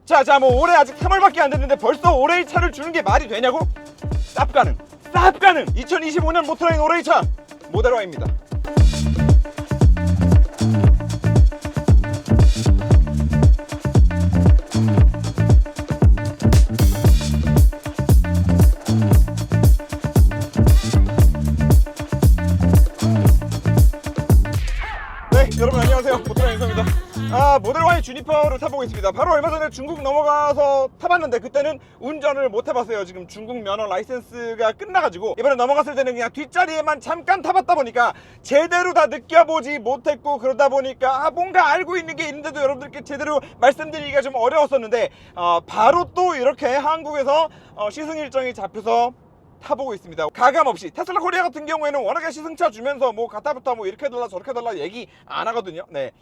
자, 뭐 올해 아직 3월밖에 안 됐는데 벌써 올해의 차를 주는 게 말이 되냐고? 쌉가능 2025년 모터라인 올해의 차 모델 Y입니다. 네, 여러분 안녕하세요. 모터라인 인서입니다. 모델 Y 주니퍼를 타보고 있습니다. 바로 얼마 전에 중국 넘어가서 타봤는데 그때는 운전을 못 해봤어요. 지금 중국 면허 라이센스가 끝나가지고 이번에 넘어갔을 때는 그냥 뒷자리에만 잠깐 타봤다 보니까 제대로 다 느껴보지 못했고, 그러다 보니까 뭔가 알고 있는 게 있는데도 여러분들께 제대로 말씀드리기가 좀 어려웠었는데 바로 또 이렇게 한국에서 시승 일정이 잡혀서 타보고 있습니다. 가감없이. 테슬라 코리아 같은 경우에는 워낙에 시승차 주면서 뭐 가타부터 뭐 이렇게 달라 저렇게 달라 얘기 안 하거든요. 네,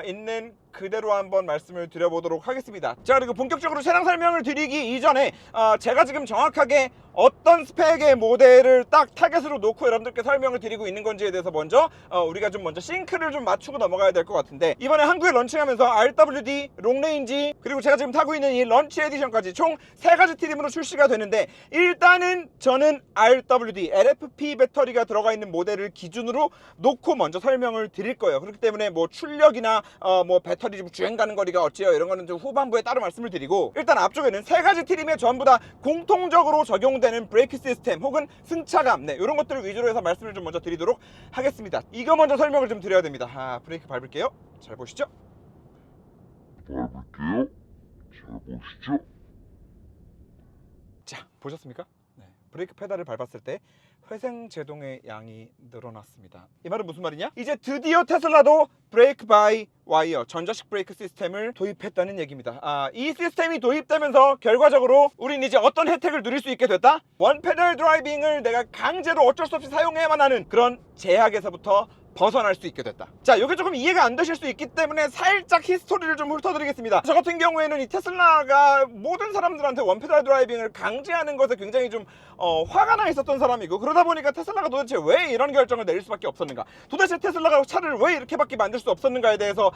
있는 그대로 한번 말씀을 드려보도록 하겠습니다. 자, 그리고 본격적으로 차량 설명을 드리기 이전에 제가 지금 정확하게 어떤 스펙의 모델을 딱 타겟으로 놓고 여러분들께 설명을 드리고 있는 건지에 대해서 먼저 우리가 좀 먼저 싱크를 좀 맞추고 넘어가야 될 것 같은데, 이번에 한국에 런칭하면서 RWD, 롱레인지, 그리고 제가 지금 타고 있는 이 런치 에디션까지 총 3가지 트림으로 출시가 되는데, 일단은 저는 RWD, LFP 배터리가 들어가 있는 모델을 기준으로 놓고 먼저 설명을 드릴 거예요. 그렇기 때문에 뭐 출력이나 뭐 배터리 좀 주행 가는 거리가 어찌요 이런 거는 좀 후반부에 따로 말씀을 드리고, 일단 앞쪽에는 3가지 트림에 전부 다 공통적으로 적용되는 브레이크 시스템 혹은 승차감, 네, 이런 것들을 위주로 해서 말씀을 좀 먼저 드리도록 하겠습니다. 이거 먼저 설명을 좀 드려야 됩니다. 브레이크 밟을게요. 잘 보시죠. 자, 보셨습니까? 네, 브레이크 페달을 밟았을 때 회생 제동의 양이 늘어났습니다. 이 말은 무슨 말이냐? 이제 드디어 테슬라도 브레이크 바이 와이어, 전자식 브레이크 시스템을 도입했다는 얘기입니다. 이 시스템이 도입되면서 결과적으로 우린 이제 어떤 혜택을 누릴 수 있게 됐다? 원 페달 드라이빙을 내가 강제로 어쩔 수 없이 사용해야만 하는 그런 제약에서부터 벗어날 수 있게 됐다. 자, 이게 조금 이해가 안 되실 수 있기 때문에 살짝 히스토리를 좀 훑어드리겠습니다. 저 같은 경우에는 이 테슬라가 모든 사람들한테 원페달 드라이빙을 강제하는 것에 굉장히 좀 화가 나 있었던 사람이고, 그러다 보니까 테슬라가 도대체 왜 이런 결정을 내릴 수밖에 없었는가, 도대체 테슬라가 차를 왜 이렇게밖에 만들 수 없었는가에 대해서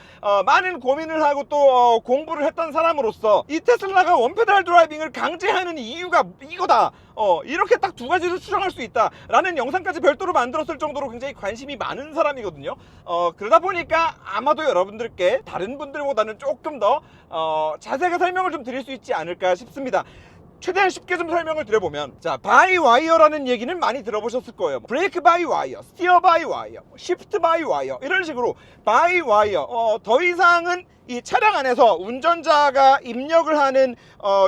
많은 고민을 하고 또 공부를 했던 사람으로서, 이 테슬라가 원페달 드라이빙을 강제하는 이유가 이거다, 이렇게 딱 2가지를 추정할 수 있다 라는 영상까지 별도로 만들었을 정도로 굉장히 관심이 많은 사람이거든요. 그러다 보니까 아마도 여러분들께 다른 분들보다는 조금 더 자세하게 설명을 좀 드릴 수 있지 않을까 싶습니다. 최대한 쉽게 좀 설명을 드려보면, 자, 바이 와이어라는 얘기는 많이 들어보셨을 거예요. 브레이크 바이 와이어, 스티어 바이 와이어, 시프트 바이 와이어, 이런 식으로 바이 와이어, 더 이상은 이 차량 안에서 운전자가 입력을 하는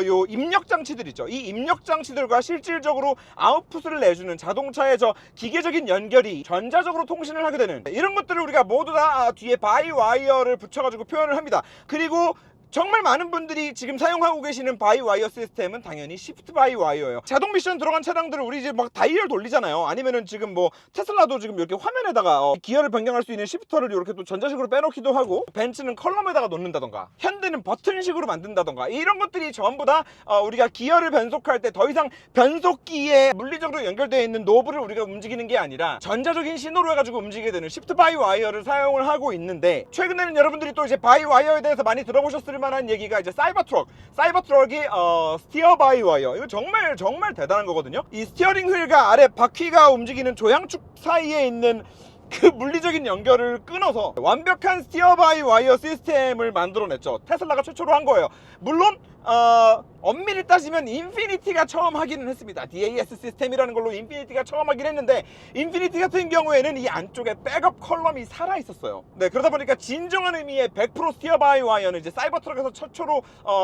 요 입력 장치들 있죠. 이 입력 장치들과 실질적으로 아웃풋을 내주는 자동차의 저 기계적인 연결이 전자적으로 통신을 하게 되는 이런 것들을 우리가 모두 다 뒤에 바이 와이어를 붙여가지고 표현을 합니다. 그리고 정말 많은 분들이 지금 사용하고 계시는 바이 와이어 시스템은 당연히 시프트 바이 와이어예요. 자동 미션 들어간 차량들을 우리 이제 막 다이얼 돌리잖아요. 아니면은 지금 뭐 테슬라도 지금 이렇게 화면에다가 기어를 변경할 수 있는 시프터를 이렇게 또 전자식으로 빼놓기도 하고, 벤츠는 컬럼에다가 놓는다던가, 현대는 버튼식으로 만든다던가, 이런 것들이 전부 다 우리가 기어를 변속할 때 더 이상 변속기에 물리적으로 연결되어 있는 노브를 우리가 움직이는 게 아니라 전자적인 신호로 해가지고 움직이게 되는 시프트 바이 와이어를 사용을 하고 있는데, 최근에는 여러분들이 또 이제 바이 와이어에 대해서 많이 들어보셨을 만한 얘기가 이제 사이버트럭이 스티어 바이 와이어, 이거 정말 대단한 거거든요. 이 스티어링 휠과 아래 바퀴가 움직이는 조향축 사이에 있는 그 물리적인 연결을 끊어서 완벽한 스티어 바이 와이어 시스템을 만들어냈죠. 테슬라가 최초로 한 거예요. 물론 엄밀히 따지면 인피니티가 처음 하기는 했습니다. DAS 시스템이라는 걸로 인피니티가 처음 하긴 했는데, 인피니티 같은 경우에는 이 안쪽에 백업 컬럼이 살아 있었어요. 네, 그러다 보니까 진정한 의미의 100% 스티어 바이 와이어는 이제 사이버트럭에서 최초로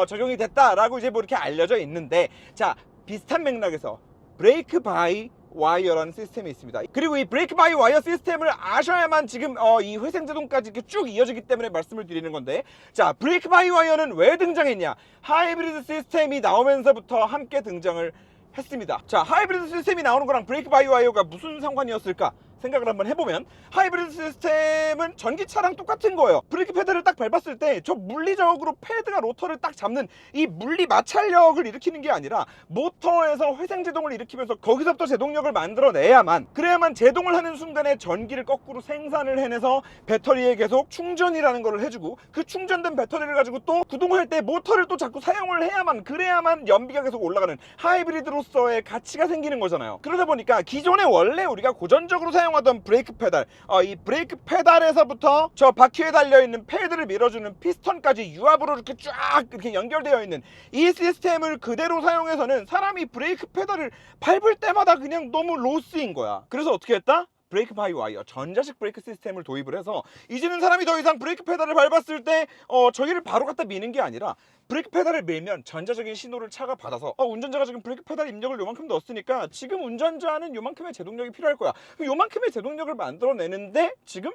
적용이 됐다라고 이제 뭐 이렇게 알려져 있는데, 자, 비슷한 맥락에서 브레이크 바이 와이어라는 시스템이 있습니다. 그리고 이 브레이크 바이 와이어 시스템을 아셔야만 지금 이 회생제동까지 이렇게 쭉 이어지기 때문에 말씀을 드리는 건데, 자, 브레이크 바이 와이어는 왜 등장했냐? 하이브리드 시스템이 나오면서부터 함께 등장을 했습니다. 자, 하이브리드 시스템이 나오는 거랑 브레이크 바이 와이어가 무슨 상관이었을까 생각을 한번 해보면 하이브리드 시스템은 전기차랑 똑같은 거예요. 브레이크 페달을 딱 밟았을 때 저 물리적으로 패드가 로터를 딱 잡는 이 물리 마찰력을 일으키는 게 아니라 모터에서 회생제동을 일으키면서 거기서부터 제동력을 만들어내야만, 그래야만 제동을 하는 순간에 전기를 거꾸로 생산을 해내서 배터리에 계속 충전이라는 걸 해주고, 그 충전된 배터리를 가지고 또 구동할 때 모터를 또 자꾸 사용을 해야만, 그래야만 연비가 계속 올라가는 하이브리드로서의 가치가 생기는 거잖아요. 그러다 보니까 기존에 원래 우리가 고전적으로 사용하던 브레이크 페달, 이 브레이크 페달에서부터 저 바퀴에 달려있는 패드를 밀어주는 피스턴까지 유압으로 이렇게 쫙 이렇게 연결되어 있는 이 시스템을 그대로 사용해서는 사람이 브레이크 페달을 밟을 때마다 그냥 너무 로스인 거야. 그래서 어떻게 했다? 브레이크 바이 와이어, 전자식 브레이크 시스템을 도입을 해서 이제는 사람이 더 이상 브레이크 페달을 밟았을 때 저기를 바로 갖다 미는 게 아니라, 브레이크 페달을 밀면 전자적인 신호를 차가 받아서 운전자가 지금 브레이크 페달 입력을 요만큼 넣었으니까 지금 운전자는 요만큼의 제동력이 필요할 거야. 요만큼의 제동력을 만들어내는데 지금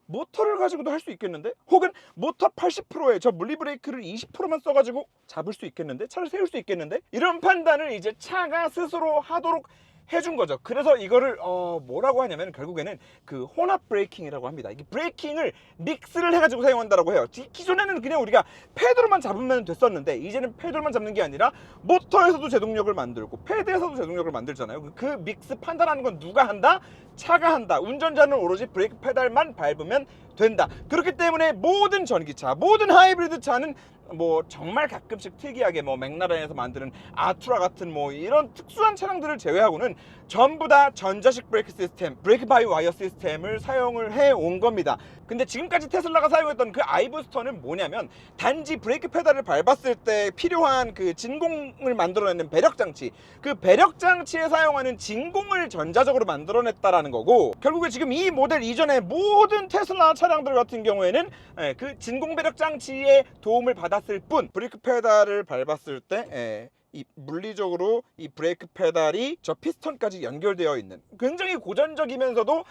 모터를 가지고도 할 수 있겠는데? 혹은 모터 80%에 저 물리 브레이크를 20%만 써가지고 잡을 수 있겠는데? 차를 세울 수 있겠는데? 이런 판단을 이제 차가 스스로 하도록 해준 거죠. 그래서 이거를 뭐라고 하냐면 결국에는 그 혼합 브레이킹이라고 합니다. 이게 브레이킹을 믹스를 해가지고 사용한다라고 해요. 기존에는 그냥 우리가 패드로만 잡으면 됐었는데, 이제는 패드로만 잡는 게 아니라 모터에서도 제동력을 만들고 패드에서도 제동력을 만들잖아요. 그 믹스 판단하는 건 누가 한다? 차가 한다. 운전자는 오로지 브레이크 페달만 밟으면 된다. 그렇기 때문에 모든 전기차, 모든 하이브리드 차는 뭐 정말 가끔씩 특이하게 뭐 맥라렌에서 만드는 아투라 같은 뭐 이런 특수한 차량들을 제외하고는 전부 다 전자식 브레이크 시스템, 브레이크 바이 와이어 시스템을 사용을 해 온 겁니다. 근데 지금까지 테슬라가 사용했던 그 iBooster는 뭐냐면, 단지 브레이크 페달을 밟았을 때 필요한 그 진공을 만들어내는 배력 장치, 그 배력 장치에 사용하는 진공을 전자적으로 만들어냈다라는 거고, 결국에 지금 이 모델 이전의 모든 테슬라 차량들 같은 경우에는 그 진공 배력 장치의 도움을 받았을 뿐, 브레이크 페달을 밟았을 때 이 물리적으로 이 브레이크 페달이 저 피스턴까지 연결되어 있는 굉장히 고전적이면서도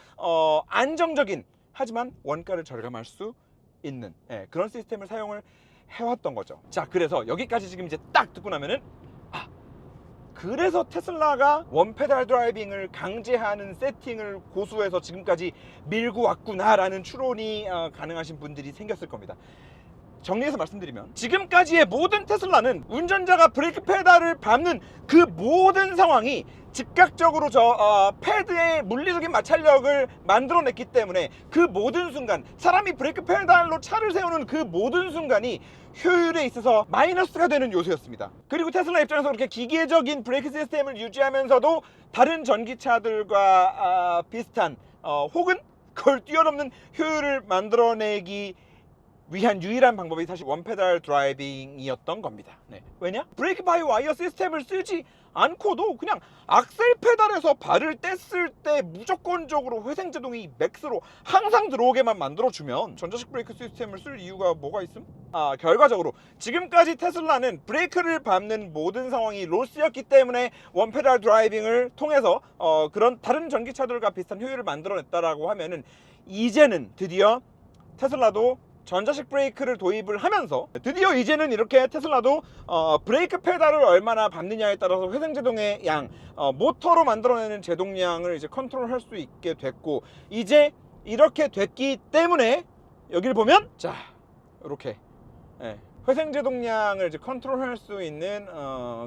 안정적인, 하지만 원가를 절감할 수 있는 그런 시스템을 사용을 해왔던 거죠. 자, 그래서 여기까지 지금 이제 딱 듣고 나면은 그래서 테슬라가 원페달 드라이빙을 강제하는 세팅을 고수해서 지금까지 밀고 왔구나라는 추론이 가능하신 분들이 생겼을 겁니다. 정리해서 말씀드리면, 지금까지의 모든 테슬라는 운전자가 브레이크 페달을 밟는 그 모든 상황이 즉각적으로 저 패드의 물리적인 마찰력을 만들어냈기 때문에 그 모든 순간, 사람이 브레이크 페달로 차를 세우는 그 모든 순간이 효율에 있어서 마이너스가 되는 요소였습니다. 그리고 테슬라 입장에서 그렇게 기계적인 브레이크 시스템을 유지하면서도 다른 전기차들과 비슷한 혹은 그걸 뛰어넘는 효율을 만들어내기 위한 유일한 방법이 사실 원페달 드라이빙이었던 겁니다. 왜냐? 브레이크 바이 와이어 시스템을 쓰지 않고도 그냥 악셀 페달에서 발을 뗐을 때 무조건적으로 회생제동이 맥스로 항상 들어오게만 만들어주면 전자식 브레이크 시스템을 쓸 이유가 뭐가 있음? 결과적으로 지금까지 테슬라는 브레이크를 밟는 모든 상황이 로스였기 때문에 원페달 드라이빙을 통해서 그런 다른 전기차들과 비슷한 효율을 만들어냈다라고 하면은, 이제는 드디어 테슬라도 전자식 브레이크를 도입을 하면서 드디어 이제는 이렇게 테슬라도 브레이크 페달을 얼마나 밟느냐에 따라서 회생제동의 양, 모터로 만들어내는 제동량을 이제 컨트롤할 수 있게 됐고, 이제 이렇게 됐기 때문에 여기를 보면 자, 이렇게 회생제동량을 이제 컨트롤할 수 있는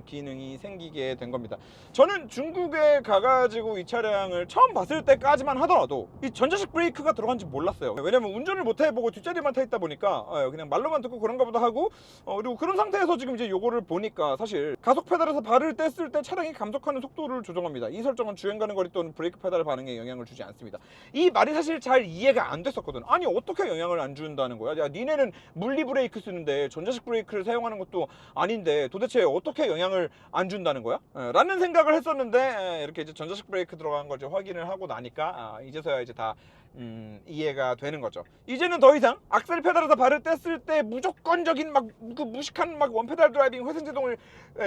기능이 생기게 된 겁니다. 저는 중국에 가가지고 이 차량을 처음 봤을 때까지만 하더라도 이 전자식 브레이크가 들어간지 몰랐어요. 왜냐면 운전을 못 해보고 뒷자리만 타 있다 보니까 그냥 말로만 듣고 그런가 보다 하고, 그리고 그런 상태에서 지금 이제 요거를 보니까 사실 가속 페달에서 발을 뗐을 때 차량이 감속하는 속도를 조정합니다. 이 설정은 주행 가는 거리 또는 브레이크 페달 반응에 영향을 주지 않습니다. 이 말이 사실 잘 이해가 안 됐었거든. 아니, 어떻게 영향을 안 준다는 거야? 야, 니네는 물리 브레이크 쓰는데 전자식 브레이크를 사용하는 것도 아닌데 도대체 어떻게 영향을 안 준다는 거야? 라는 생각을 했었는데, 이렇게 이제 전자식 브레이크 들어간 걸 이제 확인을 하고 나니까 이제서야 이제 다 이해가 되는 거죠. 이제는 더 이상 악셀 페달에서 발을 뗐을 때 무조건적인 막 그 무식한 막 원페달 드라이빙 회생제동을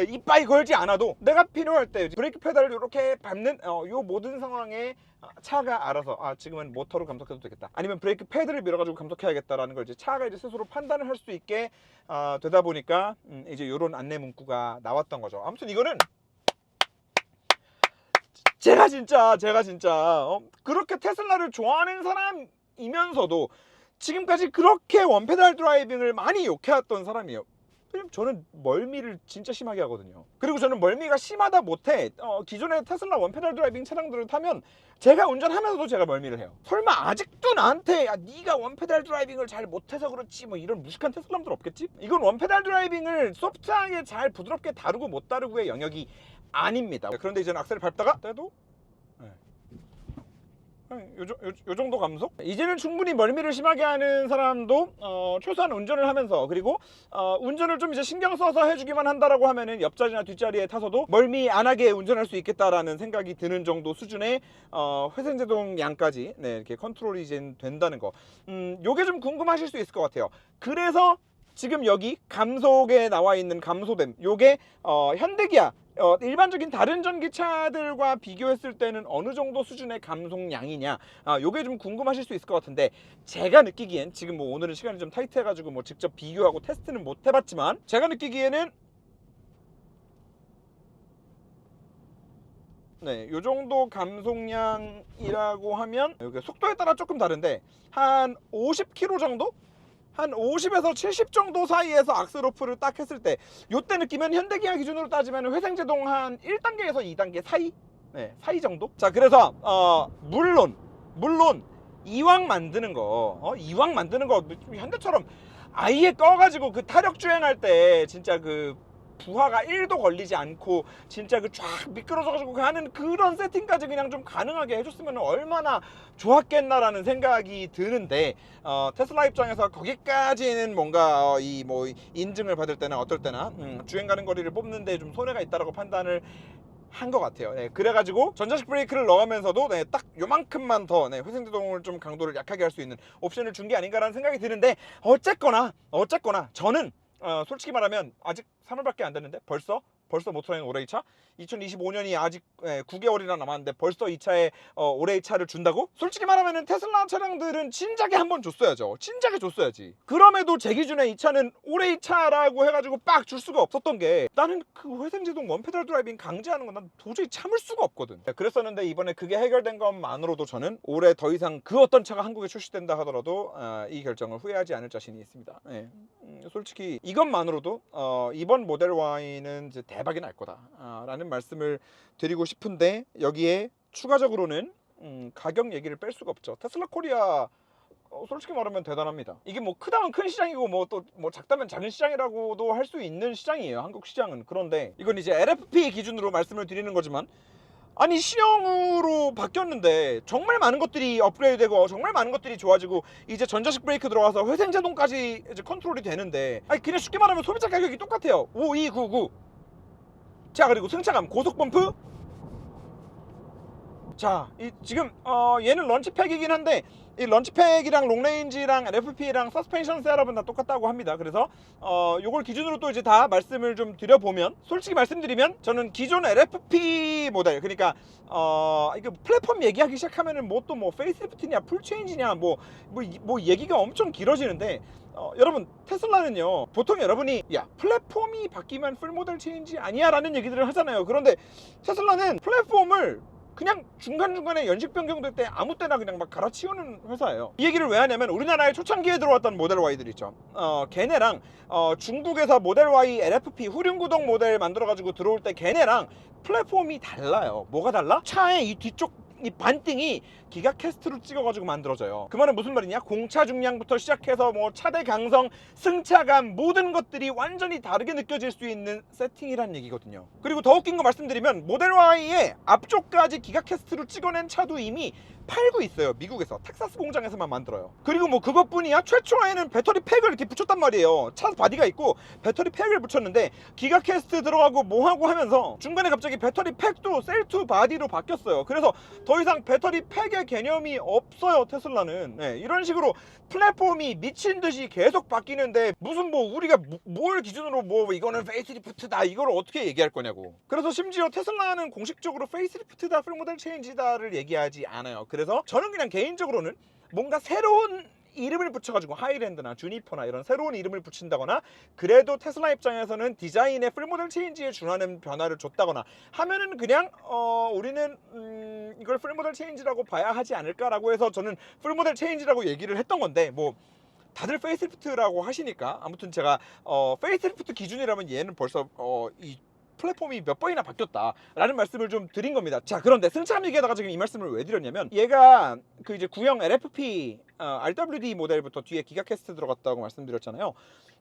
이빠이 걸지 않아도 내가 필요할 때 브레이크 페달을 이렇게 밟는 요 모든 상황에 차가 알아서 지금은 모터로 감속해도 되겠다, 아니면 브레이크 패드를 밀어가지고 감속해야겠다라는 걸 이제 차가 이제 스스로 판단을 할 수 있게 되다 보니까 이제 요런 안내 문구가 나왔던 거죠. 아무튼 이거는 제가 진짜 그렇게 테슬라를 좋아하는 사람이면서도 지금까지 그렇게 원페달 드라이빙을 많이 욕해왔던 사람이에요. 왜냐면 저는 멀미를 진짜 심하게 하거든요. 그리고 저는 멀미가 심하다 못해 기존의 테슬라 원페달 드라이빙 차량들을 타면 제가 운전하면서도 제가 멀미를 해요. 설마 아직도 나한테 네가 원페달 드라이빙을 잘 못해서 그렇지 뭐 이런 무식한 테슬라들 없겠지? 이건 원페달 드라이빙을 소프트하게 잘 부드럽게 다루고 못 다루고의 영역이 아닙니다. 그런데 이제는 악셀을 밟다가 때도 요 정도 감속? 이제는 충분히 멀미를 심하게 하는 사람도 최소한 운전을 하면서, 그리고 운전을 좀 이제 신경 써서 해주기만 한다라고 하면은 옆자리나 뒷자리에 타서도 멀미 안 하게 운전할 수 있겠다라는 생각이 드는 정도 수준의 회생제동 양까지 이렇게 컨트롤이 이제 된다는 거. 요게 좀 궁금하실 수 있을 것 같아요. 그래서 지금 여기 감속에 나와 있는 감소됨, 요게 현대기아 일반적인 다른 전기차들과 비교했을 때는 어느 정도 수준의 감속량이냐, 요게 좀 궁금하실 수 있을 것 같은데, 제가 느끼기엔 지금 뭐 오늘은 시간이 좀 타이트해가지고 뭐 직접 비교하고 테스트는 못 해봤지만, 제가 느끼기에는 요 정도 감속량이라고 하면, 여기 속도에 따라 조금 다른데 한 50km 정도? 한 50에서 70 정도 사이에서 악셀오프를 딱 했을 때 요때 느끼면 현대기아 기준으로 따지면 회생제동 한 1단계에서 2단계 사이? 사이 정도? 자, 그래서 물론 이왕 만드는 거 현대처럼 아예 꺼가지고 그 타력 주행할 때 진짜 그 부하가 1도 걸리지 않고 진짜 그 쫙 미끄러져가지고 하는 그런 세팅까지 그냥 좀 가능하게 해줬으면 얼마나 좋았겠나라는 생각이 드는데, 테슬라 입장에서 거기까지는 뭔가 이 뭐 인증을 받을 때나 어떨 때나 주행 가는 거리를 뽑는데 좀 손해가 있다라고 판단을 한 것 같아요. 그래가지고 전자식 브레이크를 넣으면서도 딱 요만큼만 더 회생제동을 좀 강도를 약하게 할 수 있는 옵션을 준 게 아닌가라는 생각이 드는데, 어쨌거나 저는 솔직히 말하면 아직 3월밖에 안 됐는데 벌써 모터라인 올해의 차 2025년이 아직 9개월이나 남았는데 벌써 이 차에 올해의 차를 준다고? 솔직히 말하면 테슬라 차량들은 진작에 한번 줬어야죠. 진작에 줬어야지. 그럼에도 제 기준에 이 차는 올해의 차라고 해가지고 빡 줄 수가 없었던 게, 나는 그 회생제동 원페달 드라이빙 강제하는 건 난 도저히 참을 수가 없거든. 그랬었는데 이번에 그게 해결된 것만으로도 저는 올해 더 이상 그 어떤 차가 한국에 출시된다 하더라도 이 결정을 후회하지 않을 자신이 있습니다. 솔직히 이것만으로도 이번 모델 Y는 이제 대박이 날 거다 라는 말씀을 드리고 싶은데, 여기에 추가적으로는 가격 얘기를 뺄 수가 없죠. 테슬라 코리아 솔직히 말하면 대단합니다. 이게 뭐 크다면 큰 시장이고 뭐 또 뭐 작다면 작은 시장이라고도 할 수 있는 시장이에요, 한국 시장은. 그런데 이건 이제 LFP 기준으로 말씀을 드리는 거지만, 아니 C형으로 바뀌었는데 정말 많은 것들이 업그레이드되고 정말 많은 것들이 좋아지고 이제 전자식 브레이크 들어가서 회생제동까지 이제 컨트롤이 되는데, 아니 그냥 쉽게 말하면 소비자 가격이 똑같아요. 5299. 자, 그리고 승차감, 고속 펌프. 자, 지금 얘는 런치팩이긴 한데 이 런치팩이랑 롱레인지랑 LFP랑 서스펜션 셋업은 다 똑같다고 합니다. 그래서 요걸 기준으로 또 이제 다 말씀을 좀 드려보면, 솔직히 말씀드리면 저는 기존 LFP 모델, 그러니까 이거 플랫폼 얘기하기 시작하면은 뭐 또 뭐 페이스리프트냐 풀체인지냐 뭐 얘기가 엄청 길어지는데, 여러분 테슬라는요, 보통 여러분이 야 플랫폼이 바뀌면 풀모델 체인지 아니야 라는 얘기들을 하잖아요. 그런데 테슬라는 플랫폼을 그냥 중간중간에 연식 변경될 때 아무 때나 그냥 막 갈아치우는 회사예요. 이 얘기를 왜 하냐면, 우리나라에 초창기에 들어왔던 모델 Y들 있죠. 걔네랑 중국에서 모델 Y LFP 후륜구동 모델 만들어가지고 들어올 때 걔네랑 플랫폼이 달라요. 뭐가 달라? 차의 이 뒤쪽 이 반띵이 기가캐스트로 찍어가지고 만들어져요. 그 말은 무슨 말이냐? 공차 중량부터 시작해서 뭐 차대 강성, 승차감 모든 것들이 완전히 다르게 느껴질 수 있는 세팅이란 얘기거든요. 그리고 더 웃긴 거 말씀드리면, 모델 Y의 앞쪽까지 기가캐스트로 찍어낸 차도 이미 팔고 있어요. 미국에서 텍사스 공장에서만 만들어요. 그리고 뭐 그것뿐이야, 최초에는 배터리 팩을 이렇게 붙였단 말이에요. 차 바디가 있고 배터리 팩을 붙였는데 기가캐스트 들어가고 뭐하고 하면서 중간에 갑자기 배터리 팩도 셀2 바디로 바뀌었어요. 그래서 더 이상 배터리 팩의 개념이 없어요, 테슬라는. 이런 식으로 플랫폼이 미친 듯이 계속 바뀌는데 무슨 뭐 우리가 뭘 기준으로 뭐 이거는 페이스리프트다 이걸 어떻게 얘기할 거냐고. 그래서 심지어 테슬라는 공식적으로 페이스리프트다 풀모델 체인지다를 얘기하지 않아요. 그래서 저는 그냥 개인적으로는 뭔가 새로운 이름을 붙여가지고 하이랜드나 주니퍼나 이런 새로운 이름을 붙인다거나 그래도 테슬라 입장에서는 디자인의 풀모델 체인지에 준하는 변화를 줬다거나 하면은 그냥 우리는 이걸 풀모델 체인지라고 봐야 하지 않을까라고 해서 저는 풀모델 체인지라고 얘기를 했던 건데 뭐 다들 페이스리프트라고 하시니까 아무튼 제가 페이스리프트 기준이라면 얘는 벌써 이 플랫폼이 몇 번이나 바뀌었다라는 말씀을 좀 드린 겁니다. 자, 그런데 승차감 얘기하다가 지금 이 말씀을 왜 드렸냐면 얘가 그 이제 구형 LFP RWD 모델부터 뒤에 기가캐스트 들어갔다고 말씀드렸잖아요.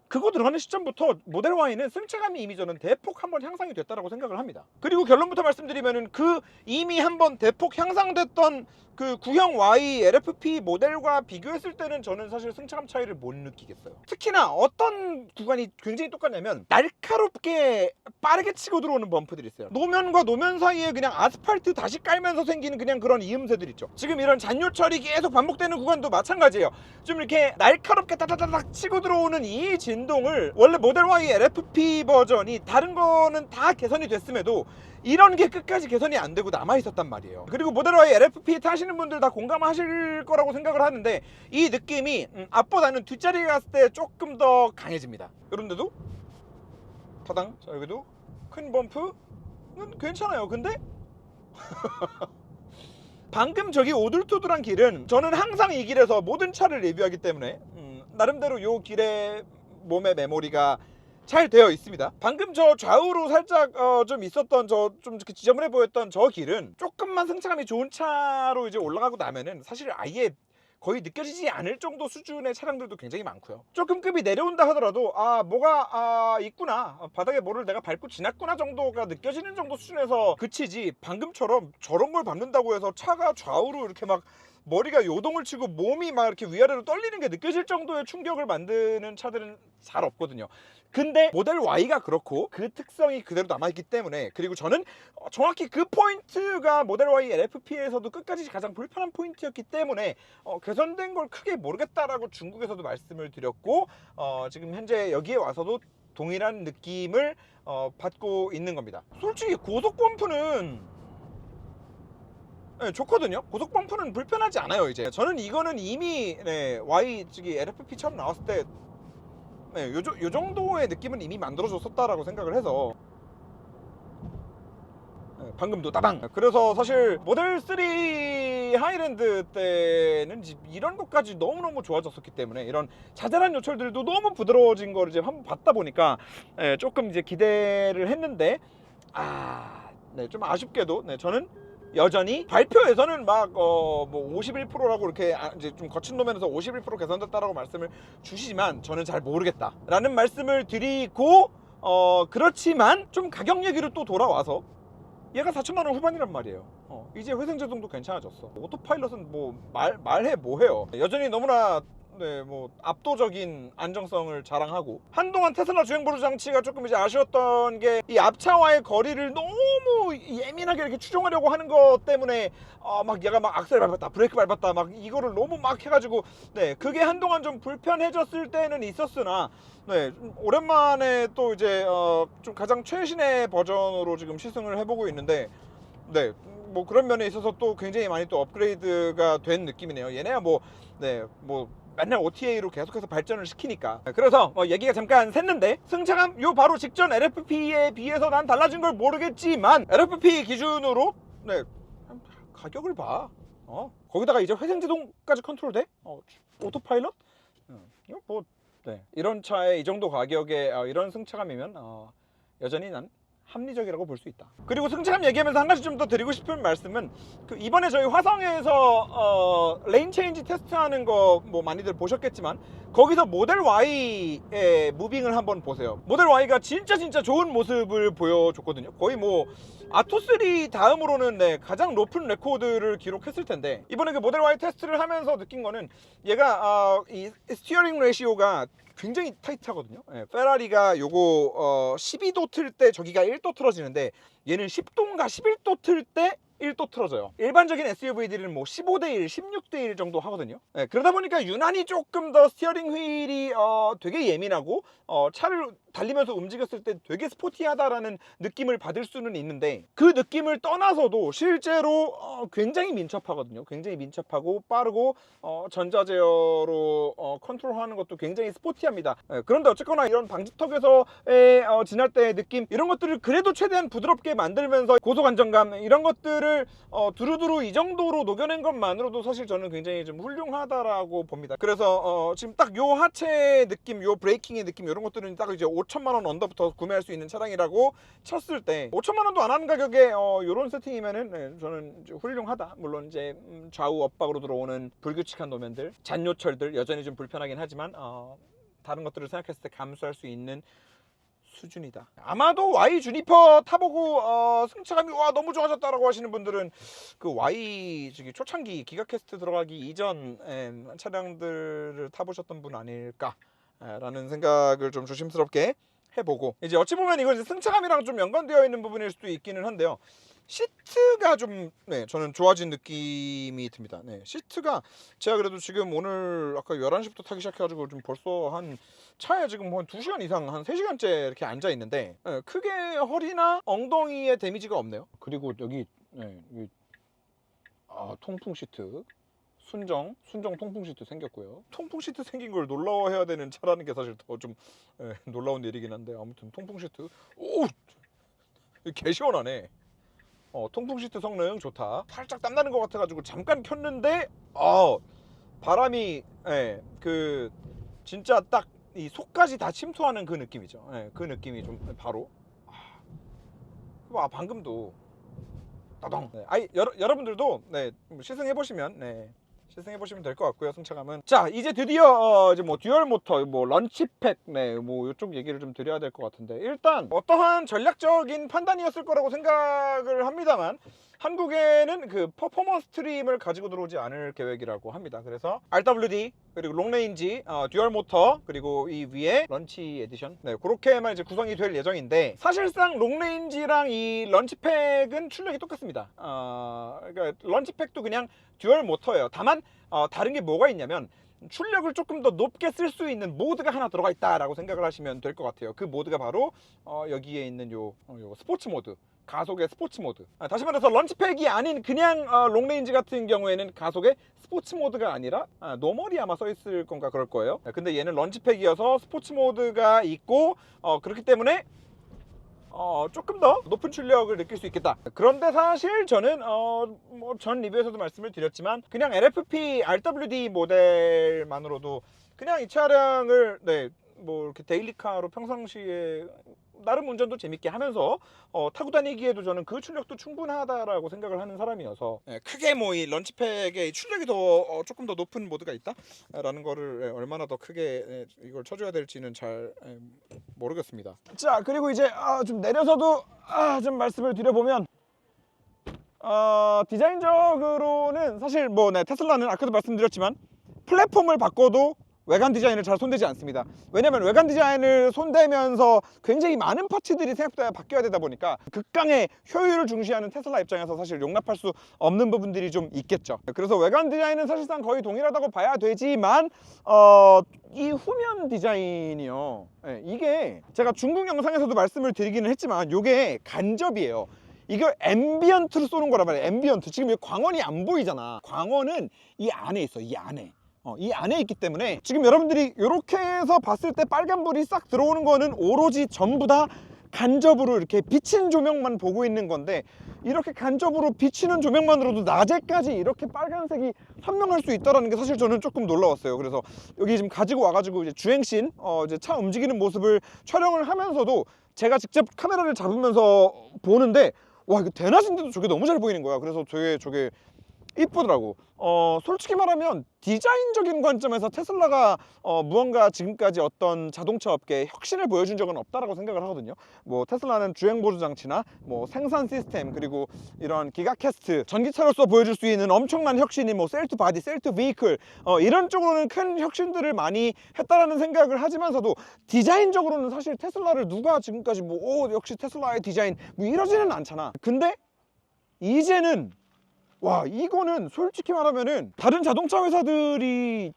그거 들어가는 시점부터 모델 Y는 승차감이 이미 저는 대폭 한번 향상이 됐다라고 생각을 합니다. 그리고 결론부터 말씀드리면은 그 이미 한번 대폭 향상됐던 그 구형 Y LFP 모델과 비교했을 때는 저는 사실 승차감 차이를 못 느끼겠어요. 특히나 어떤 구간이 굉장히 똑같냐면 날카롭게 빠르게 치고 들어오는 범프들이 있어요. 노면과 노면 사이에 그냥 아스팔트 다시 깔면서 생기는 그냥 그런 이음새들 있죠. 지금 이런 잔뇨 처리 계속 반복되는 구간도 마찬가지예요. 좀 이렇게 날카롭게 따다다닥 치고 들어오는 이 진동을 원래 모델 Y LFP 버전이 다른 거는 다 개선이 됐음에도 이런 게 끝까지 개선이 안 되고 남아 있었단 말이에요. 그리고 모델 Y LFP 타시는 분들 다 공감하실 거라고 생각을 하는데 이 느낌이 앞보다는 뒷자리에 갔을 때 조금 더 강해집니다. 그런데도 타당, 자 여기도 큰 범프는 괜찮아요. 근데 방금 저기 오돌토돌한 길은 저는 항상 이 길에서 모든 차를 리뷰하기 때문에 나름대로 요 길의 몸의 메모리가 잘 되어 있습니다. 방금 저 좌우로 살짝 좀 있었던 저 좀 이렇게 지저분해 보였던 저 길은 조금만 승차감이 좋은 차로 이제 올라가고 나면은 사실 아예 거의 느껴지지 않을 정도 수준의 차량들도 굉장히 많고요. 조금 급이 내려온다 하더라도 뭐가 있구나, 바닥에 뭐를 내가 밟고 지났구나 정도가 느껴지는 정도 수준에서 그치지, 방금처럼 저런 걸 밟는다고 해서 차가 좌우로 이렇게 막 머리가 요동을 치고 몸이 막 이렇게 위아래로 떨리는 게 느껴질 정도의 충격을 만드는 차들은 잘 없거든요. 근데 모델 Y가 그렇고 그 특성이 그대로 남아있기 때문에, 그리고 저는 정확히 그 포인트가 모델 Y LFP에서도 끝까지 가장 불편한 포인트였기 때문에 개선된 걸 크게 모르겠다라고 중국에서도 말씀을 드렸고 지금 현재 여기에 와서도 동일한 느낌을 받고 있는 겁니다. 솔직히 고속 범프는 좋거든요. 고속 범프는 불편하지 않아요. 이제 저는 이거는 이미 Y 저기 LFP 처음 나왔을 때 요 정도의 느낌은 이미 만들어줬었다라고 생각을 해서 방금도 따당. 그래서 사실 모델 3 하이랜드 때는 이런 것까지 너무너무 좋아졌었기 때문에 이런 자잘한 요철들도 너무 부드러워진 거를 이제 한번 봤다 보니까 조금 이제 기대를 했는데 좀 아쉽게도 저는 여전히 발표에서는 막 뭐 51%라고 이렇게 이제 좀 거친 노면에서 51% 개선됐다라고 말씀을 주시지만 저는 잘 모르겠다라는 말씀을 드리고 그렇지만 좀 가격 얘기로 또 돌아와서 얘가 4천만 원 후반이란 말이에요. 이제 회생제동도 괜찮아졌어. 오토파일럿은 뭐 말해 뭐해요. 여전히 너무나 뭐 압도적인 안정성을 자랑하고, 한동안 테슬라 주행보조 장치가 조금 이제 아쉬웠던 게 이 앞차와의 거리를 너무 예민하게 이렇게 추종하려고 하는 것 때문에 막 얘가 막 악셀 밟았다 브레이크 밟았다 막 이거를 너무 막 해가지고 그게 한동안 좀 불편해졌을 때는 있었으나 오랜만에 또 이제 좀 가장 최신의 버전으로 지금 시승을 해보고 있는데 뭐 그런 면에 있어서 또 굉장히 많이 또 업그레이드가 된 느낌이네요. 얘네야 뭐 맨날 OTA로 계속해서 발전을 시키니까. 그래서 얘기가 잠깐 샜는데 승차감 요 바로 직전 LFP에 비해서 난 달라진 걸 모르겠지만 LFP 기준으로 가격을 봐. 거기다가 이제 회생제동까지 컨트롤돼? 오토파일럿? 이런 차에 이 정도 가격에 이런 승차감이면 여전히 난 합리적이라고 볼 수 있다. 그리고 승차감 얘기하면서 한 가지 좀 더 드리고 싶은 말씀은 이번에 저희 화성에서 레인 체인지 테스트하는 거 뭐 많이들 보셨겠지만 거기서 모델 Y의 무빙을 한번 보세요. 모델 Y가 진짜 좋은 모습을 보여줬거든요. 거의 뭐 아토3 다음으로는 가장 높은 레코드를 기록했을 텐데, 이번에 그 모델 Y 테스트를 하면서 느낀 거는 얘가 이 스티어링 레시오가 굉장히 타이트하거든요. 페라리가 요거 12도 틀 때 저기가 1도 틀어지는데 얘는 10도인가 11도 틀 때 1도 틀어져요. 일반적인 SUV들은 뭐 15대1, 16대1 정도 하거든요. 그러다 보니까 유난히 조금 더 스티어링 휠이 되게 예민하고 차를 달리면서 움직였을 때 되게 스포티하다라는 느낌을 받을 수는 있는데 그 느낌을 떠나서도 실제로 굉장히 민첩하거든요. 굉장히 민첩하고 빠르고 전자제어로 컨트롤하는 것도 굉장히 스포티합니다. 그런데 어쨌거나 이런 방지턱에서의 지날 때의 느낌 이런 것들을 그래도 최대한 부드럽게 만들면서 고속 안정감 이런 것들을 두루두루 이 정도로 녹여낸 것만으로도 사실 저는 굉장히 좀 훌륭하다라고 봅니다. 그래서 지금 딱 요 하체 느낌, 요 브레이킹의 느낌 이런 것들은 딱 이제 5천만 원 언더부터 구매할 수 있는 차량이라고 쳤을 때 5천만 원도 안 하는 가격에 요런 세팅이면은 네, 저는 이제 훌륭하다. 물론 이제 좌우 엇박으로 들어오는 불규칙한 노면들, 잔요철들 여전히 좀 불편하긴 하지만 다른 것들을 생각했을 때 감수할 수 있는 수준이다. 아마도 Y 주니퍼 타보고 승차감이 와 너무 좋아졌다라고 하시는 분들은 그 Y 저기 초창기 기가캐스트 들어가기 이전 차량들을 타보셨던 분 아닐까라는 생각을 좀 조심스럽게 해보고 이제 어찌 보면 이건 이제 승차감이랑 좀 연관되어 있는 부분일 수도 있기는 한데요. 시트가 좀 네, 저는 좋아진 느낌이 듭니다. 네, 시트가 제가 그래도 지금 오늘 아까 11시부터 타기 시작해가지고 좀 벌써 한 차에 지금 한 2시간 이상 한 3시간째 이렇게 앉아 있는데 네, 크게 허리나 엉덩이에 데미지가 없네요. 그리고 여기 통풍 시트 순정 통풍 시트 생겼고요. 통풍 시트 생긴 걸 놀라워해야 되는 차라는 게 사실 더 좀 놀라운 일이긴 한데 아무튼 통풍 시트 오 개 시원하네. 통풍 시트 성능 좋다. 살짝 땀나는 것 같아가지고 잠깐 켰는데 바람이 그 진짜 딱 이 속까지 다 침투하는 그 느낌이죠. 그 느낌이 좀 바로 방금도 따당. 여러분들도 시승해 보시면 시승해 보시면 될 것 같고요. 승차감은 자 이제 드디어 이제 뭐 듀얼 모터 뭐 런치팩 뭐 이쪽 얘기를 좀 드려야 될 것 같은데 일단 어떠한 전략적인 판단이었을 거라고 생각을 합니다만 한국에는 그 퍼포먼스 트림을 가지고 들어오지 않을 계획이라고 합니다. 그래서 RWD 그리고 롱레인지 듀얼 모터 그리고 이 위에 런치 에디션 그렇게만 이제 구성이 될 예정인데 사실상 롱레인지랑 이 런치팩은 출력이 똑같습니다. 그러니까 런치팩도 그냥 듀얼 모터예요. 다만 다른 게 뭐가 있냐면 출력을 조금 더 높게 쓸 수 있는 모드가 하나 들어가 있다라고 생각을 하시면 될 것 같아요. 그 모드가 바로 여기에 있는 요 스포츠 모드 가속의 스포츠 모드. 다시 말해서 런치팩이 아닌 그냥 롱레인지 같은 경우에는 가속의 스포츠 모드가 아니라 노멀이 아마 써 있을 건가 그럴 거예요. 근데 얘는 런치팩이어서 스포츠 모드가 있고 그렇기 때문에 조금 더 높은 출력을 느낄 수 있겠다. 그런데 사실 저는 뭐 전 리뷰에서도 말씀을 드렸지만 그냥 LFP RWD 모델만으로도 그냥 이 차량을 뭐 이렇게 데일리카로 평상시에 나름 운전도 재밌게 하면서 타고 다니기에도 저는 그 출력도 충분하다라고 생각을 하는 사람이어서 크게 뭐 이 런치팩의 출력이 더 조금 더 높은 모드가 있다라는 거를 얼마나 더 크게 이걸 쳐줘야 될지는 잘 모르겠습니다. 자 그리고 이제 좀 내려서도 좀 말씀을 드려보면 디자인적으로는 사실 뭐 테슬라는 아까도 말씀드렸지만 플랫폼을 바꿔도 외관 디자인을 잘 손대지 않습니다. 왜냐면 외관 디자인을 손대면서 굉장히 많은 파츠들이 생각보다 바뀌어야 되다 보니까 극강의 효율을 중시하는 테슬라 입장에서 사실 용납할 수 없는 부분들이 좀 있겠죠. 그래서 외관 디자인은 사실상 거의 동일하다고 봐야 되지만 이 후면 디자인이요, 이게 제가 중국 영상에서도 말씀을 드리기는 했지만 이게 간접이에요. 이걸 앰비언트로 쏘는 거란 말이에요. 앰비언트. 지금 이 광원이 안 보이잖아. 광원은 이 안에 있어. 이 안에. 이 안에 있기 때문에 지금 여러분들이 이렇게 해서 봤을 때 빨간불이 싹 들어오는 거는 오로지 전부 다 간접으로 이렇게 비친 조명만 보고 있는 건데 이렇게 간접으로 비치는 조명만으로도 낮에까지 이렇게 빨간색이 선명할 수 있다는 게 사실 저는 조금 놀라웠어요. 그래서 여기 지금 가지고 와가지고 이제 주행씬 이제 차 움직이는 모습을 촬영을 하면서도 제가 직접 카메라를 잡으면서 보는데 와 이거 대낮인데도 저게 너무 잘 보이는 거야. 그래서 저게 이쁘더라고. 솔직히 말하면 디자인적인 관점에서 테슬라가 무언가 지금까지 어떤 자동차 업계에 혁신을 보여준 적은 없다라고 생각을 하거든요. 뭐 테슬라는 주행 보조 장치나 뭐 생산 시스템 그리고 이런 기가캐스트 전기차로서 보여줄 수 있는 엄청난 혁신이 뭐 셀 투 바디, 셀 투 비이클 이런 쪽으로는 큰 혁신들을 많이 했다라는 생각을 하지만서도 디자인적으로는 사실 테슬라를 누가 지금까지 뭐 역시 테슬라의 디자인 뭐 이러지는 않잖아. 근데 이제는 와 이거는 솔직히 말하면은 다른 자동차 회사들이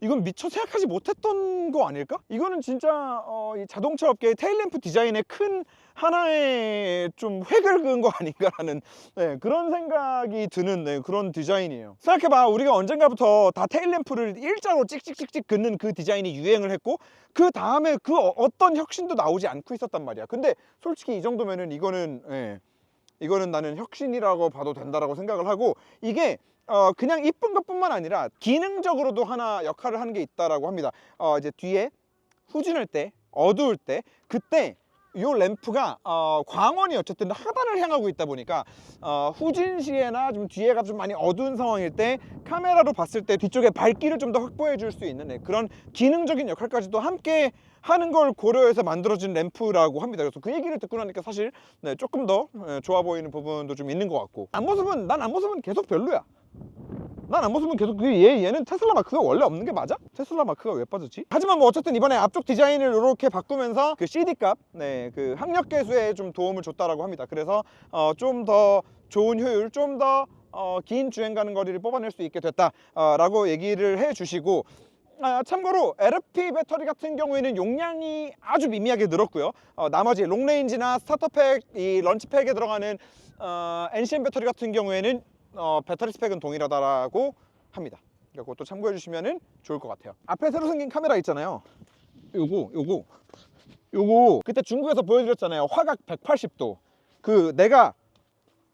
이건 미처 생각하지 못했던 거 아닐까? 이거는 진짜 이 자동차 업계의 테일램프 디자인의 큰 하나의 좀 획을 그은 거 아닌가라는 네, 그런 생각이 드는 네, 그런 디자인이에요. 생각해봐, 우리가 언젠가부터 다 테일램프를 일자로 찍찍찍찍 긋는 그 디자인이 유행을 했고 그 다음에 그 어떤 혁신도 나오지 않고 있었단 말이야. 근데 솔직히 이 정도면은 이거는 이거는 나는 혁신이라고 봐도 된다라고 생각을 하고, 이게 그냥 이쁜 것뿐만 아니라 기능적으로도 하나 역할을 하는 게 있다라고 합니다. 이제 뒤에 후진할 때, 어두울 때, 그때 요 램프가 광원이 어쨌든 하단을 향하고 있다 보니까 후진 시에나 좀 뒤에가 좀 많이 어두운 상황일 때 카메라로 봤을 때 뒤쪽에 밝기를 좀 더 확보해 줄 수 있는 그런 기능적인 역할까지도 함께 하는 걸 고려해서 만들어진 램프라고 합니다. 그래서 그 얘기를 듣고 나니까 사실 조금 더 좋아 보이는 부분도 좀 있는 것 같고, 난 앞모습은 계속 별로야. 난 앞모습은 계속 얘는 테슬라 마크가 원래 없는 게 맞아? 테슬라 마크가 왜 빠졌지? 하지만 뭐 어쨌든 이번에 앞쪽 디자인을 이렇게 바꾸면서 그 CD 값, 그 학력 계수에 좀 도움을 줬다라고 합니다. 그래서 좀 더 좋은 효율, 좀 더 긴 주행 가는 거리를 뽑아낼 수 있게 됐다라고 얘기를 해주시고, 참고로 LFP 배터리 같은 경우에는 용량이 아주 미미하게 늘었고요. 나머지 롱레인지나 스타터팩, 이 런치팩에 들어가는 NCM 배터리 같은 경우에는 배터리 스펙은 동일하다라고 합니다. 그것도 참고해 주시면 좋을 것 같아요. 앞에 새로 생긴 카메라 있잖아요. 요거 그때 중국에서 보여드렸잖아요. 화각 180도. 그 내가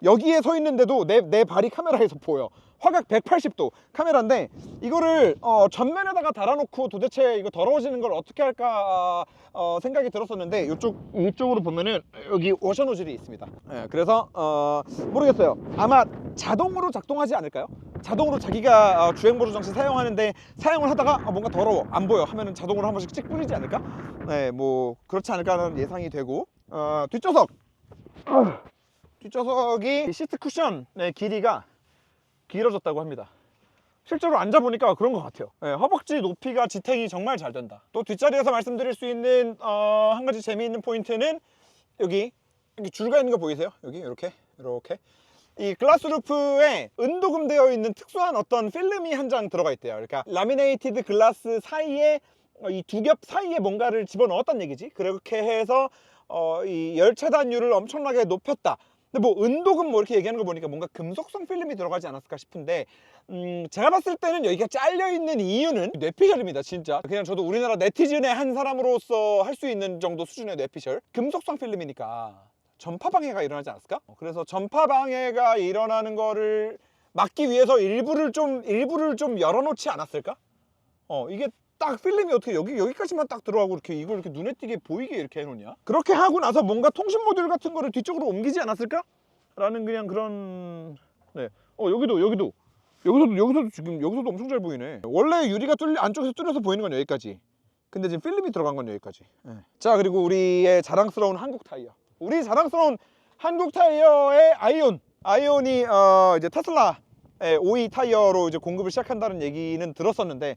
여기에 서 있는데도 내 발이 카메라에서 보여. 화각 180도 카메라인데 이거를 전면에다가 달아놓고 도대체 이거 더러워지는 걸 어떻게 할까 생각이 들었었는데, 이쪽으로 보면은 여기 워셔 노즐이 있습니다. 그래서 모르겠어요. 아마 자동으로 작동하지 않을까요? 자동으로 자기가 주행보조 장치 사용하는데 사용을 하다가 뭔가 더러워 안 보여 하면은 자동으로 한 번씩 찍 뿌리지 않을까? 뭐 그렇지 않을까라는 예상이 되고, 뒷좌석이 시트 쿠션의 길이가 길어졌다고 합니다. 실제로 앉아보니까 그런 것 같아요. 허벅지 높이가 지탱이 정말 잘 된다. 또 뒷자리에서 말씀드릴 수 있는 한 가지 재미있는 포인트는 여기 줄가 있는 거 보이세요? 여기 이렇게 이 글라스 루프에 은도금되어 있는 특수한 어떤 필름이 한 장 들어가 있대요. 그러니까 라미네이티드 글라스 사이에 이 두 겹 사이에 뭔가를 집어넣었단 얘기지. 그렇게 해서 이 열차단율을 엄청나게 높였다. 근데 뭐 은도금 뭐 이렇게 얘기하는 거 보니까 뭔가 금속성 필름이 들어가지 않았을까 싶은데, 제가 봤을 때는 여기가 잘려있는 이유는 뇌피셜입니다. 진짜 그냥 저도 우리나라 네티즌의 한 사람으로서 할 수 있는 정도 수준의 뇌피셜. 금속성 필름이니까 전파 방해가 일어나지 않았을까? 그래서 전파 방해가 일어나는 거를 막기 위해서 일부를 좀 열어놓지 않았을까? 이게 딱 필름이 어떻게 여기까지만 딱 들어가고 이걸 이렇게 눈에 띄게 보이게 이렇게 해놓냐? 그렇게 하고 나서 뭔가 통신 모듈 같은 거를 뒤쪽으로 옮기지 않았을까? 라는 그냥 그런 여기서도 지금 여기서도 엄청 잘 보이네. 원래 유리가 안쪽에서 뚫려서 보이는 건 여기까지. 근데 지금 필름이 들어간 건 여기까지. 자, 그리고 우리의 자랑스러운 한국 타이어. 우리 자랑스러운 한국 타이어의 아이온이 이제 테슬라의 OE 타이어로 이제 공급을 시작한다는 얘기는 들었었는데,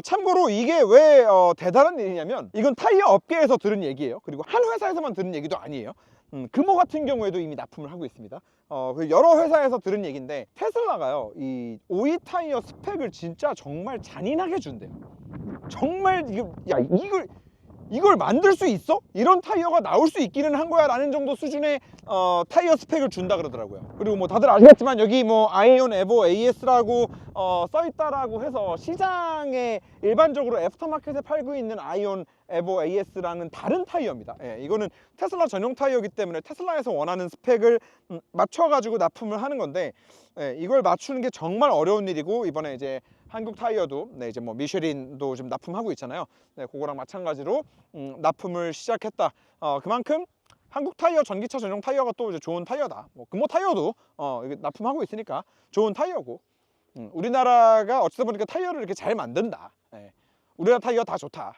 참고로 이게 왜 대단한 일이냐면 이건 타이어 업계에서 들은 얘기예요. 그리고 한 회사에서만 들은 얘기도 아니에요. 금호 같은 경우에도 이미 납품을 하고 있습니다. 여러 회사에서 들은 얘기인데, 테슬라가요 이 OE 타이어 스펙을 진짜 정말 잔인하게 준대요. 정말 이걸 만들 수 있어? 이런 타이어가 나올 수 있기는 한 거야 라는 정도 수준의 타이어 스펙을 준다 그러더라고요. 그리고 뭐 다들 아시겠지만 여기 뭐 아이온 에보 AS라고 써있다라고 해서 시장에 일반적으로 애프터마켓에 팔고 있는 아이온 에보 AS라는 다른 타이어입니다. 이거는 테슬라 전용 타이어이기 때문에 테슬라에서 원하는 스펙을 맞춰가지고 납품을 하는 건데, 이걸 맞추는 게 정말 어려운 일이고, 이번에 이제 한국 타이어도 이제 뭐 미쉐린도 좀 납품하고 있잖아요. 그거랑 마찬가지로 납품을 시작했다. 그만큼 한국 타이어, 전기차 전용 타이어가 또 이제 좋은 타이어다. 뭐 금호 타이어도 납품하고 있으니까 좋은 타이어고, 우리나라가 어쩌다 보니까 타이어를 이렇게 잘 만든다. 우리나라 타이어 다 좋다.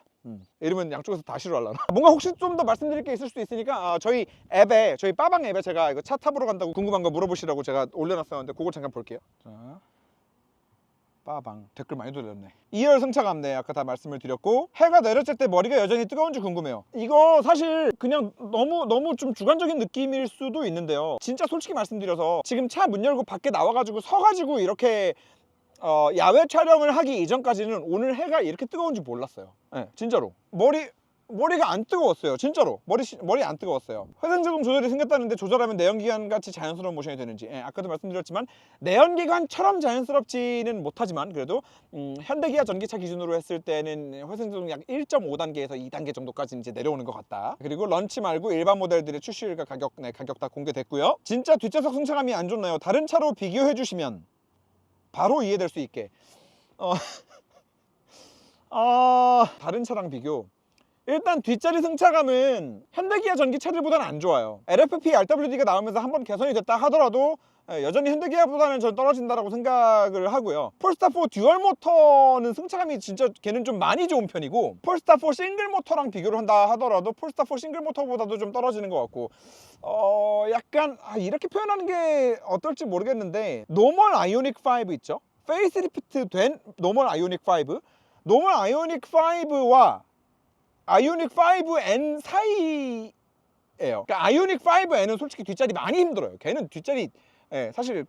이러면 양쪽에서 다 싫어하려나? 뭔가 혹시 좀 더 말씀드릴 게 있을 수도 있으니까 저희 빠방 앱에 제가 이거 차 타보러 간다고 궁금한 거 물어보시라고 제가 올려놨었는데 그거 잠깐 볼게요. 자, 빠방 댓글 많이 돌렸네. 2열 승차감, 아까 다 말씀을 드렸고, 해가 내렸을 때 머리가 여전히 뜨거운지 궁금해요. 이거 사실 그냥 너무 좀 주관적인 느낌일 수도 있는데요, 진짜 솔직히 말씀드려서 지금 차 문 열고 밖에 나와가지고 서가지고 이렇게 야외 촬영을 하기 이전까지는 오늘 해가 이렇게 뜨거운지 몰랐어요. 네, 진짜로 머리가 안 뜨거웠어요. 진짜로 머리 안 뜨거웠어요. 회생제동 조절이 생겼다는데 조절하면 내연기관 같이 자연스러운 모션이 되는지, 아까도 말씀드렸지만 내연기관처럼 자연스럽지는 못하지만 그래도 현대기아 전기차 기준으로 했을 때는 회생제동 약 1.5단계에서 2단계 정도까지 이제 내려오는 것 같다. 그리고 런치 말고 일반 모델들의 출시일과 가격 다 공개됐고요. 진짜 뒷좌석 승차감이 안 좋나요? 다른 차로 비교해 주시면 바로 이해될 수 있게 다른 차랑 비교. 일단 뒷자리 승차감은 현대기아 전기차들보다는 안 좋아요. LFP RWD가 나오면서 한번 개선이 됐다 하더라도 여전히 현대기아보다는 전 떨어진다라고 생각을 하고요. 폴스타4 듀얼 모터는 승차감이 진짜 걔는 좀 많이 좋은 편이고, 폴스타4 싱글 모터랑 비교를 한다 하더라도 폴스타4 싱글 모터보다도 좀 떨어지는 것 같고, 약간 이렇게 표현하는 게 어떨지 모르겠는데, 노멀 아이오닉 5 있죠? 페이스리프트 된 노멀 아이오닉 5, 노멀 아이오닉 5와 아이오닉 5N 사이예요. 그러니까 아이오닉 5N은 솔직히 뒷자리 많이 힘들어요. 걔는 뒷자리 사실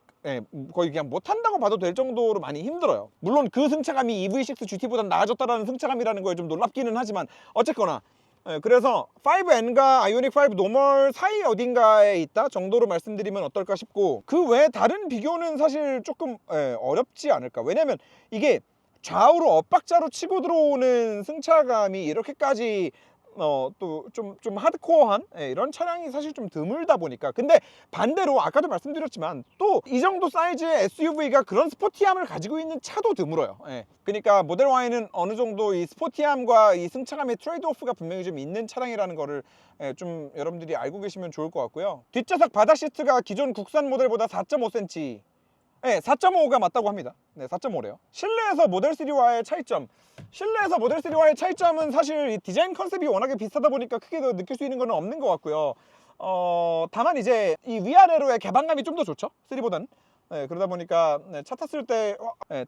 거의 그냥 못한다고 봐도 될 정도로 많이 힘들어요. 물론 그 승차감이 EV6 GT보다는 나아졌다라는 승차감이라는 거에 좀 놀랍기는 하지만 어쨌거나, 그래서 5N과 아이오닉 5 노멀 사이 어딘가에 있다 정도로 말씀드리면 어떨까 싶고, 그 외에 다른 비교는 사실 조금 어렵지 않을까. 왜냐면 이게 좌우로 엇박자로 치고 들어오는 승차감이 이렇게까지 또 좀 하드코어한 이런 차량이 사실 좀 드물다 보니까. 근데 반대로 아까도 말씀드렸지만 또 이 정도 사이즈의 SUV가 그런 스포티함을 가지고 있는 차도 드물어요. 그러니까 모델 Y는 어느 정도 이 스포티함과 이 승차감의 트레이드오프가 분명히 좀 있는 차량이라는 거를 좀 여러분들이 알고 계시면 좋을 것 같고요. 뒷좌석 바닥 시트가 기존 국산 모델보다 4.5cm 4.5가 맞다고 합니다. 4.5래요. 실내에서 모델 3와의 차이점. 실내에서 모델 3와의 차이점은 사실 이 디자인 컨셉이 워낙에 비슷하다 보니까 크게 더 느낄 수 있는 건 없는 것 같고요. 다만 이제 이 위아래로의 개방감이 좀 더 좋죠. 3보다는. 그러다 보니까 차 탔을 때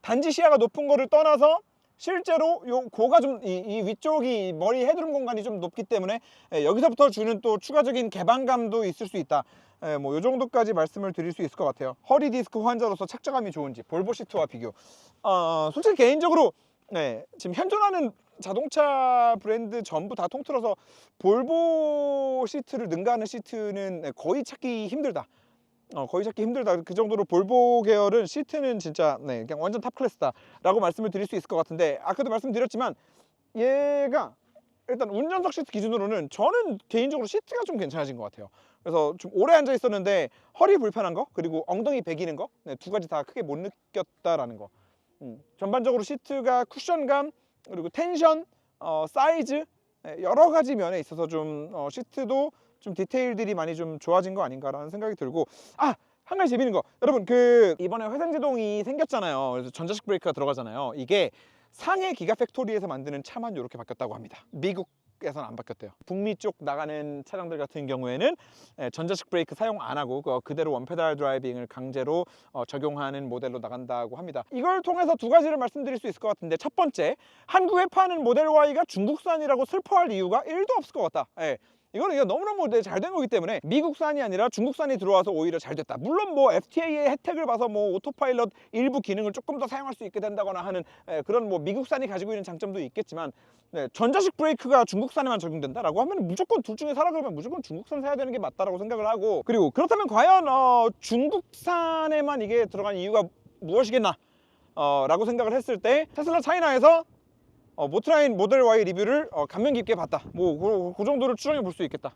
단지 시야가 높은 거를 떠나서 실제로 요 고가 좀 이 위쪽이 머리 헤드룸 공간이 좀 높기 때문에 여기서부터 주는 또 추가적인 개방감도 있을 수 있다. 뭐 요 정도까지 말씀을 드릴 수 있을 것 같아요. 허리 디스크 환자로서 착장감이 좋은지 볼보 시트와 비교. 솔직히 개인적으로 지금 현존하는 자동차 브랜드 전부 다 통틀어서 볼보 시트를 능가하는 시트는 거의 찾기 힘들다. 거의 찾기 힘들다. 그 정도로 볼보 계열은 시트는 진짜 그냥 완전 탑 클래스다 라고 말씀을 드릴 수 있을 것 같은데, 아까도 말씀드렸지만 얘가 일단 운전석 시트 기준으로는 저는 개인적으로 시트가 좀 괜찮아진 것 같아요. 그래서 좀 오래 앉아 있었는데 허리 불편한 거, 그리고 엉덩이 베기는 거, 두 가지 다 크게 못 느꼈다라는 거. 전반적으로 시트가 쿠션감, 그리고 텐션, 사이즈, 여러 가지 면에 있어서 좀 시트도 좀 디테일들이 많이 좀 좋아진 거 아닌가라는 생각이 들고, 한 가지 재밌는 거, 여러분 이번에 회생제동이 생겼잖아요. 그래서 전자식 브레이크가 들어가잖아요. 이게 상해 기가 팩토리에서 만드는 차만 이렇게 바뀌었다고 합니다. 미국에서는 안 바뀌었대요. 북미 쪽 나가는 차량들 같은 경우에는 전자식 브레이크 사용 안 하고 그대로 원페달 드라이빙을 강제로 적용하는 모델로 나간다고 합니다. 이걸 통해서 두 가지를 말씀드릴 수 있을 것 같은데, 첫 번째, 한국에 파는 모델 Y가 중국산이라고 슬퍼할 이유가 1도 없을 것 같다. 이거는 너무너무 잘 된 거기 때문에 미국산이 아니라 중국산이 들어와서 오히려 잘 됐다. 물론 뭐 FTA의 혜택을 봐서 뭐 오토파일럿 일부 기능을 조금 더 사용할 수 있게 된다거나 하는 그런 뭐 미국산이 가지고 있는 장점도 있겠지만, 전자식 브레이크가 중국산에만 적용된다라고 하면 무조건 둘 중에 사라 그러면 무조건 중국산 사야 되는 게 맞다라고 생각을 하고, 그리고 그렇다면 과연 중국산에만 이게 들어간 이유가 무엇이겠나 라고 생각을 했을 때, 테슬라 차이나에서 모트라인 모델 Y 리뷰를 감명 깊게 봤다. 뭐 그 정도를 추정해 볼 수 있겠다.